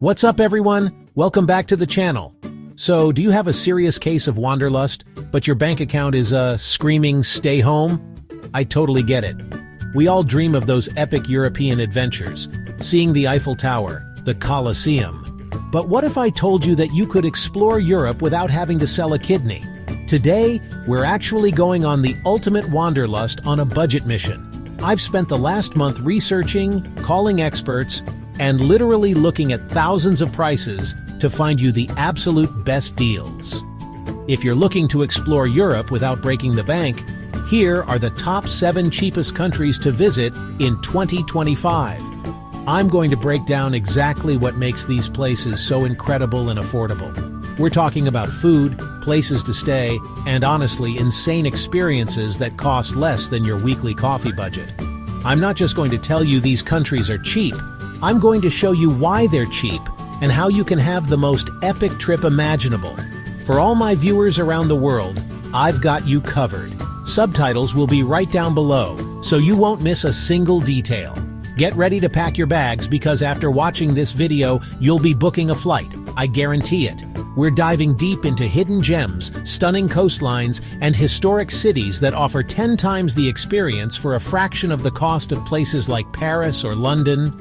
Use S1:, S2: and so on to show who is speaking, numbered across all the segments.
S1: What's up, everyone? Welcome back to the channel. So, do you have a serious case of wanderlust, but your bank account is screaming stay home? I totally get it. We all dream of those epic European adventures, seeing the Eiffel Tower, the Colosseum. But what if I told you that you could explore Europe without having to sell a kidney? Today, we're actually going on the ultimate wanderlust on a budget mission. I've spent the last month researching, calling experts, and literally looking at thousands of prices to find you the absolute best deals. If you're looking to explore Europe without breaking the bank, here are the top 7 cheapest countries to visit in 2025. I'm going to break down exactly what makes these places so incredible and affordable. We're talking about food, places to stay, and honestly, insane experiences that cost less than your weekly coffee budget. I'm not just going to tell you these countries are cheap, I'm going to show you why they're cheap and how you can have the most epic trip imaginable. For all my viewers around the world, I've got you covered. Subtitles will be right down below, so you won't miss a single detail. Get ready to pack your bags because after watching this video, you'll be booking a flight. I guarantee it. We're diving deep into hidden gems, stunning coastlines, and historic cities that offer 10 times the experience for a fraction of the cost of places like Paris or London.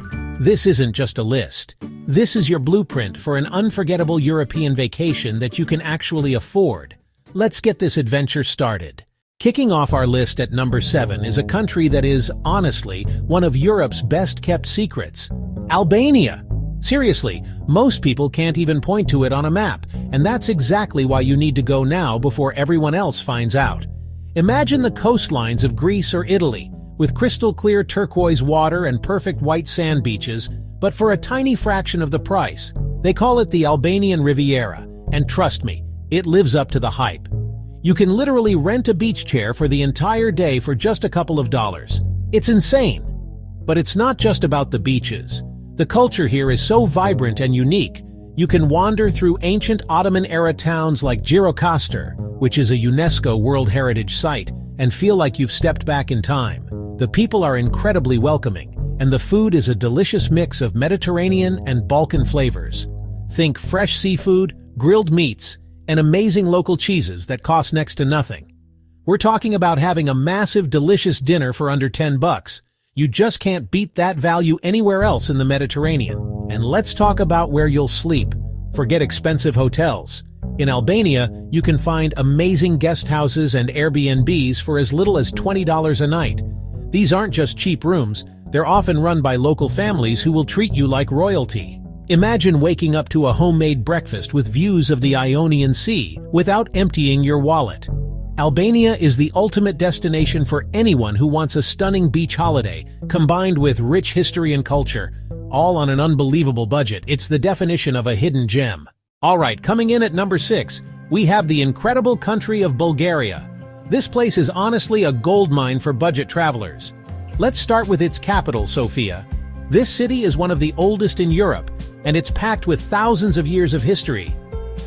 S1: This isn't just a list. This is your blueprint for an unforgettable European vacation that you can actually afford. Let's get this adventure started. Kicking off our list at number 7 is a country that is, honestly, one of Europe's best-kept secrets: Albania. Seriously, most people can't even point to it on a map, and that's exactly why you need to go now before everyone else finds out. Imagine the coastlines of Greece or Italy, with crystal-clear turquoise water and perfect white sand beaches, but for a tiny fraction of the price. They call it the Albanian Riviera, and trust me, it lives up to the hype. You can literally rent a beach chair for the entire day for just a couple of dollars. It's insane. But it's not just about the beaches. The culture here is so vibrant and unique. You can wander through ancient Ottoman-era towns like Gjirokastër, which is a UNESCO World Heritage Site, and feel like you've stepped back in time. The people are incredibly welcoming, and the food is a delicious mix of Mediterranean and Balkan flavors. Think fresh seafood, grilled meats, and amazing local cheeses that cost next to nothing. We're talking about having a massive, delicious dinner for under $10. You just can't beat that value anywhere else in the Mediterranean. And let's talk about where you'll sleep. Forget expensive hotels. In Albania, you can find amazing guest houses and Airbnbs for as little as $20 a night. These aren't just cheap rooms, they're often run by local families who will treat you like royalty. Imagine waking up to a homemade breakfast with views of the Ionian Sea without emptying your wallet. Albania is the ultimate destination for anyone who wants a stunning beach holiday, combined with rich history and culture, all on an unbelievable budget. It's the definition of a hidden gem. Alright, coming in at number 6, we have the incredible country of Bulgaria. This place is honestly a goldmine for budget travelers. Let's start with its capital, Sofia. This city is one of the oldest in Europe, and it's packed with thousands of years of history.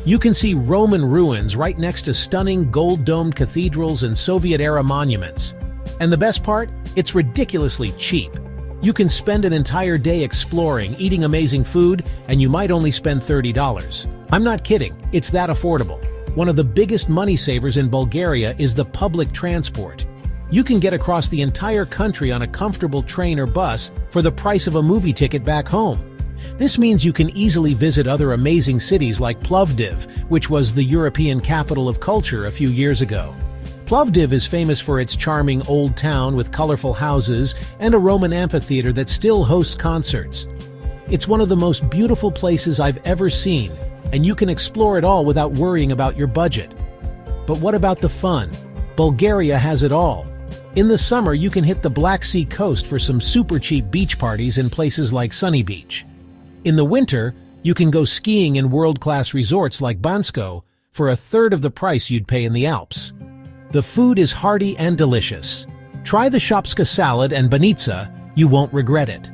S1: You can see Roman ruins right next to stunning gold-domed cathedrals and Soviet-era monuments. And the best part? It's ridiculously cheap. You can spend an entire day exploring, eating amazing food, and you might only spend $30. I'm not kidding, it's that affordable. One of the biggest money savers in Bulgaria is the public transport. You can get across the entire country on a comfortable train or bus for the price of a movie ticket back home. This means you can easily visit other amazing cities like Plovdiv, which was the European capital of culture a few years ago. Plovdiv is famous for its charming old town with colorful houses and a Roman amphitheater that still hosts concerts. It's one of the most beautiful places I've ever seen, and you can explore it all without worrying about your budget. But what about the fun? Bulgaria has it all. In the summer, you can hit the Black Sea coast for some super cheap beach parties in places like Sunny Beach. In the winter, you can go skiing in world-class resorts like Bansko for a third of the price you'd pay in the Alps. The food is hearty and delicious. Try the shopska salad and banitsa, you won't regret it.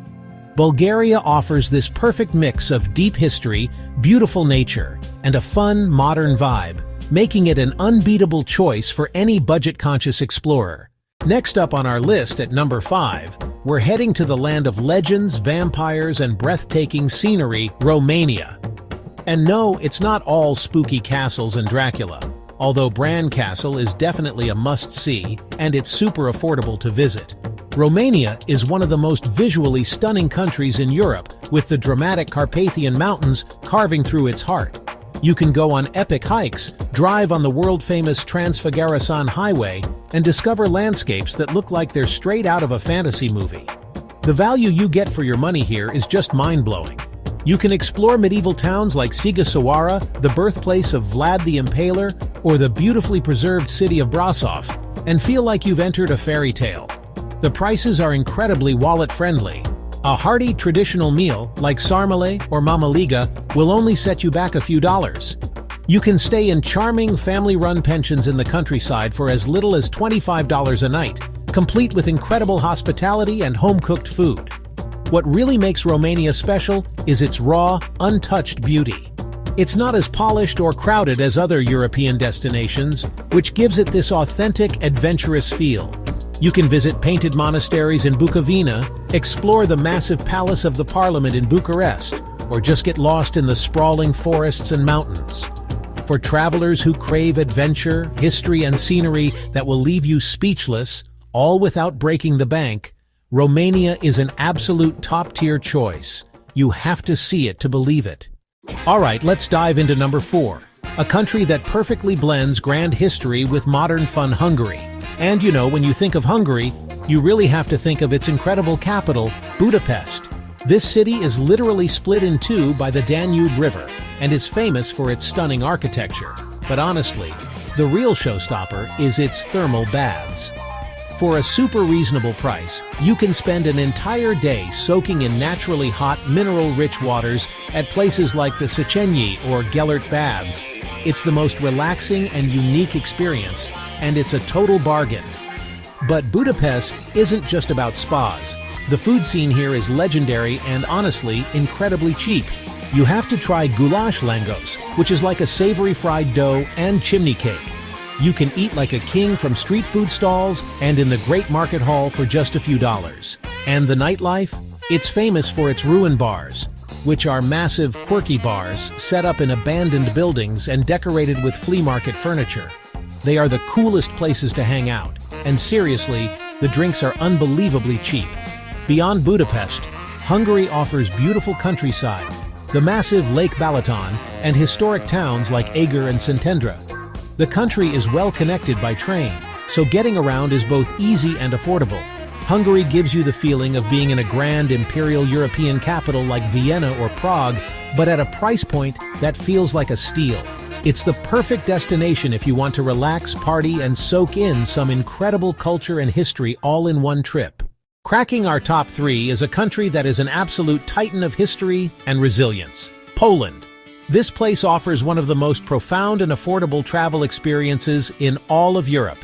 S1: Bulgaria offers this perfect mix of deep history, beautiful nature, and a fun, modern vibe, making it an unbeatable choice for any budget-conscious explorer. Next up on our list at number 5 we're heading to the land of legends, vampires, and breathtaking scenery, Romania. And no, it's not all spooky castles and Dracula, although Bran Castle is definitely a must-see, and it's super affordable to visit. Romania is one of the most visually stunning countries in Europe, with the dramatic Carpathian Mountains carving through its heart. You can go on epic hikes, drive on the world-famous Trans-Făgărașan Highway, and discover landscapes that look like they're straight out of a fantasy movie. The value you get for your money here is just mind-blowing. You can explore medieval towns like Sighisoara, the birthplace of Vlad the Impaler, or the beautifully preserved city of Brasov, and feel like you've entered a fairy tale. The prices are incredibly wallet-friendly. A hearty traditional meal, like sarmale or mamaliga, will only set you back a few dollars. You can stay in charming family-run pensions in the countryside for as little as $25 a night, complete with incredible hospitality and home-cooked food. What really makes Romania special is its raw, untouched beauty. It's not as polished or crowded as other European destinations, which gives it this authentic, adventurous feel. You can visit painted monasteries in Bukovina, explore the massive Palace of the Parliament in Bucharest, or just get lost in the sprawling forests and mountains. For travelers who crave adventure, history, and scenery that will leave you speechless, all without breaking the bank, Romania is an absolute top-tier choice. You have to see it to believe it. Alright, let's dive into number 4. A country that perfectly blends grand history with modern fun, Hungary. And you know, when you think of Hungary, you really have to think of its incredible capital, Budapest. This city is literally split in two by the Danube River and is famous for its stunning architecture. But honestly, the real showstopper is its thermal baths. For a super reasonable price, you can spend an entire day soaking in naturally hot, mineral-rich waters at places like the Széchenyi or Gellert baths. It's the most relaxing and unique experience, and it's a total bargain. But Budapest isn't just about spas. The food scene here is legendary and honestly, incredibly cheap. You have to try goulash langos, which is like a savory fried dough and chimney cake. You can eat like a king from street food stalls and in the Great Market Hall for just a few dollars. And the nightlife? It's famous for its ruin bars, which are massive, quirky bars set up in abandoned buildings and decorated with flea market furniture. They are the coolest places to hang out, and seriously, the drinks are unbelievably cheap. Beyond Budapest, Hungary offers beautiful countryside, the massive Lake Balaton, and historic towns like Eger and Szentendre. The country is well connected by train, so getting around is both easy and affordable. Hungary gives you the feeling of being in a grand imperial European capital like Vienna or Prague, but at a price point that feels like a steal. It's the perfect destination if you want to relax, party, and soak in some incredible culture and history all in one trip. Cracking our top 3 is a country that is an absolute titan of history and resilience: Poland. This place offers one of the most profound and affordable travel experiences in all of Europe.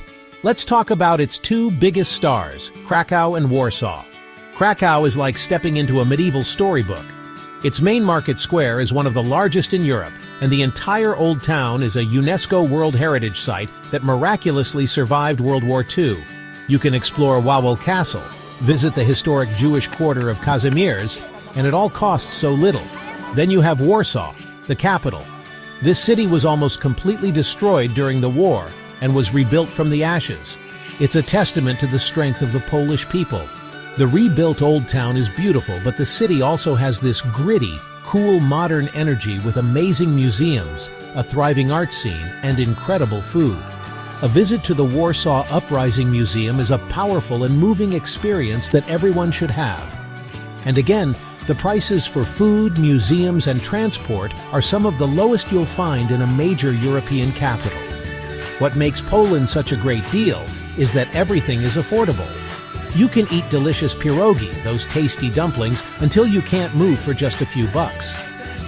S1: Let's talk about its two biggest stars, Krakow and Warsaw. Krakow is like stepping into a medieval storybook. Its main market square is one of the largest in Europe, and the entire old town is a UNESCO World Heritage Site that miraculously survived World War II. You can explore Wawel Castle, visit the historic Jewish quarter of Kazimierz, and it all costs so little. Then you have Warsaw, the capital. This city was almost completely destroyed during the war and was rebuilt from the ashes. It's a testament to the strength of the Polish people. The rebuilt old town is beautiful, but the city also has this gritty, cool modern energy with amazing museums, a thriving art scene, and incredible food. A visit to the Warsaw Uprising Museum is a powerful and moving experience that everyone should have. And again, the prices for food, museums, and transport are some of the lowest you'll find in a major European capital. What makes Poland such a great deal is that everything is affordable. You can eat delicious pierogi, those tasty dumplings, until you can't move for just a few bucks.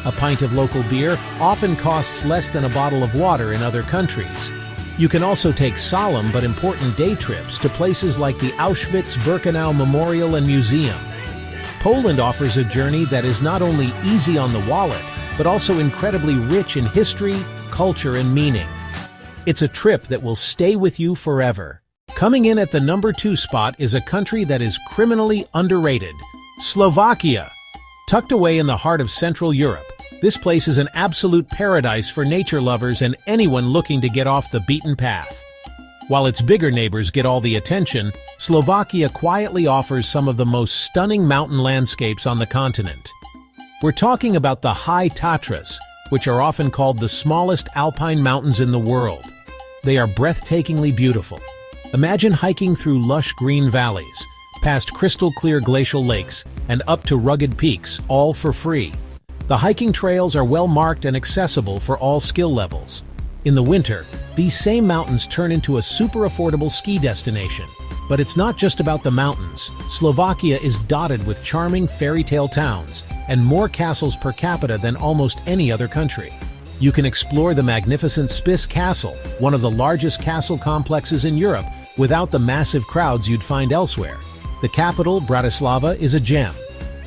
S1: A pint of local beer often costs less than a bottle of water in other countries. You can also take solemn but important day trips to places like the Auschwitz-Birkenau Memorial and Museum. Poland offers a journey that is not only easy on the wallet, but also incredibly rich in history, culture, and meaning. It's a trip that will stay with you forever. Coming in at the number 2 spot is a country that is criminally underrated, Slovakia. Tucked away in the heart of Central Europe, this place is an absolute paradise for nature lovers and anyone looking to get off the beaten path. While its bigger neighbors get all the attention, Slovakia quietly offers some of the most stunning mountain landscapes on the continent. We're talking about the High Tatras, which are often called the smallest alpine mountains in the world. They are breathtakingly beautiful. Imagine hiking through lush green valleys, past crystal-clear glacial lakes, and up to rugged peaks, all for free. The hiking trails are well marked and accessible for all skill levels. In the winter, these same mountains turn into a super affordable ski destination. But it's not just about the mountains. Slovakia is dotted with charming fairy tale towns and more castles per capita than almost any other country. You can explore the magnificent Spiš Castle, one of the largest castle complexes in Europe, without the massive crowds you'd find elsewhere. The capital, Bratislava, is a gem.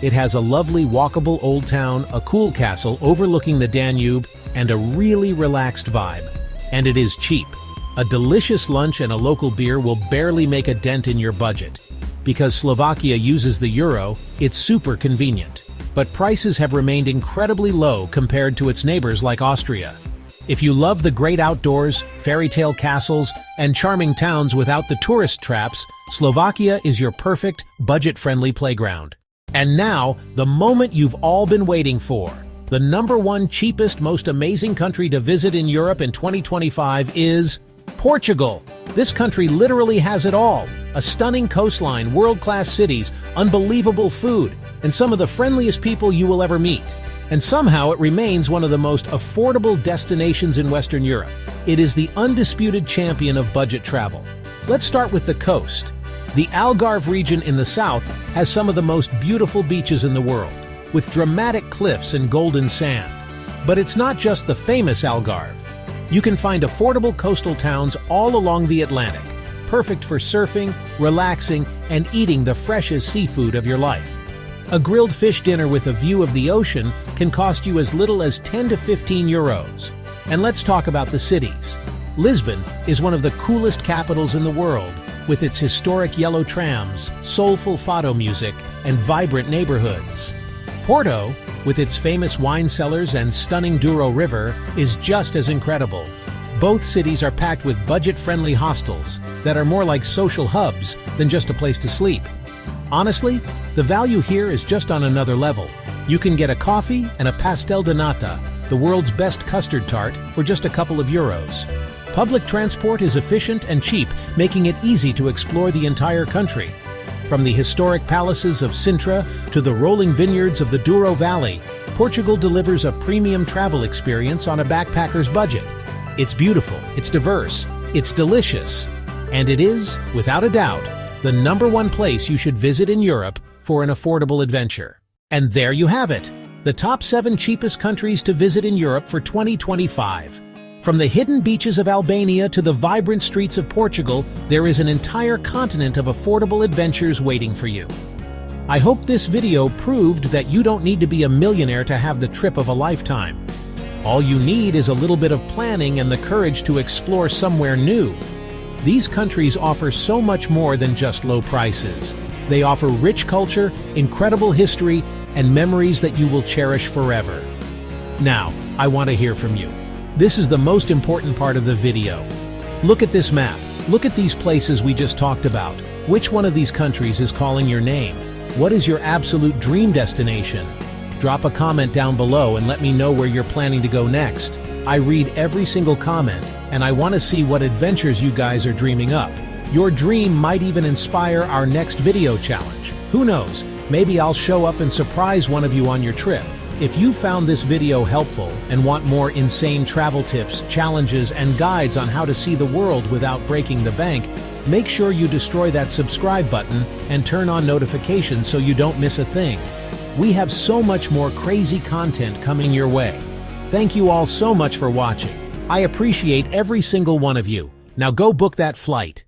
S1: It has a lovely walkable old town, a cool castle overlooking the Danube, and a really relaxed vibe. And it is cheap. A delicious lunch and a local beer will barely make a dent in your budget. Because Slovakia uses the euro, it's super convenient. But prices have remained incredibly low compared to its neighbors like Austria. If you love the great outdoors, fairy tale castles, and charming towns without the tourist traps, Slovakia is your perfect, budget-friendly playground. And now, the moment you've all been waiting for. The number 1 cheapest, most amazing country to visit in Europe in 2025 is Portugal. This country literally has it all. A stunning coastline, world-class cities, unbelievable food, and some of the friendliest people you will ever meet. And somehow it remains one of the most affordable destinations in Western Europe. It is the undisputed champion of budget travel. Let's start with the coast. The Algarve region in the south has some of the most beautiful beaches in the world, with dramatic cliffs and golden sand. But it's not just the famous Algarve. You can find affordable coastal towns all along the Atlantic, perfect for surfing, relaxing, and eating the freshest seafood of your life. A grilled fish dinner with a view of the ocean can cost you as little as 10 to 15 euros. And let's talk about the cities. Lisbon is one of the coolest capitals in the world, with its historic yellow trams, soulful fado music, and vibrant neighborhoods. Porto, with its famous wine cellars and stunning Douro River, is just as incredible. Both cities are packed with budget-friendly hostels that are more like social hubs than just a place to sleep. Honestly, the value here is just on another level. You can get a coffee and a pastel de nata, the world's best custard tart, for just a couple of euros. Public transport is efficient and cheap, making it easy to explore the entire country. From the historic palaces of Sintra to the rolling vineyards of the Douro Valley, Portugal delivers a premium travel experience on a backpacker's budget. It's beautiful, it's diverse, it's delicious, and it is, without a doubt, the number 1 place you should visit in Europe for an affordable adventure. And there you have it, the top 7 cheapest countries to visit in Europe for 2025. From the hidden beaches of Albania to the vibrant streets of Portugal, there is an entire continent of affordable adventures waiting for you. I hope this video proved that you don't need to be a millionaire to have the trip of a lifetime. All you need is a little bit of planning and the courage to explore somewhere new. These countries offer so much more than just low prices. They offer rich culture, incredible history, and memories that you will cherish forever. Now, I want to hear from you. This is the most important part of the video. Look at this map. Look at these places we just talked about. Which one of these countries is calling your name? What is your absolute dream destination? Drop a comment down below and let me know where you're planning to go next. I read every single comment, and I want to see what adventures you guys are dreaming up. Your dream might even inspire our next video challenge. Who knows, maybe I'll show up and surprise one of you on your trip. If you found this video helpful and want more insane travel tips, challenges, and guides on how to see the world without breaking the bank, make sure you destroy that subscribe button and turn on notifications so you don't miss a thing. We have so much more crazy content coming your way. Thank you all so much for watching. I appreciate every single one of you. Now go book that flight.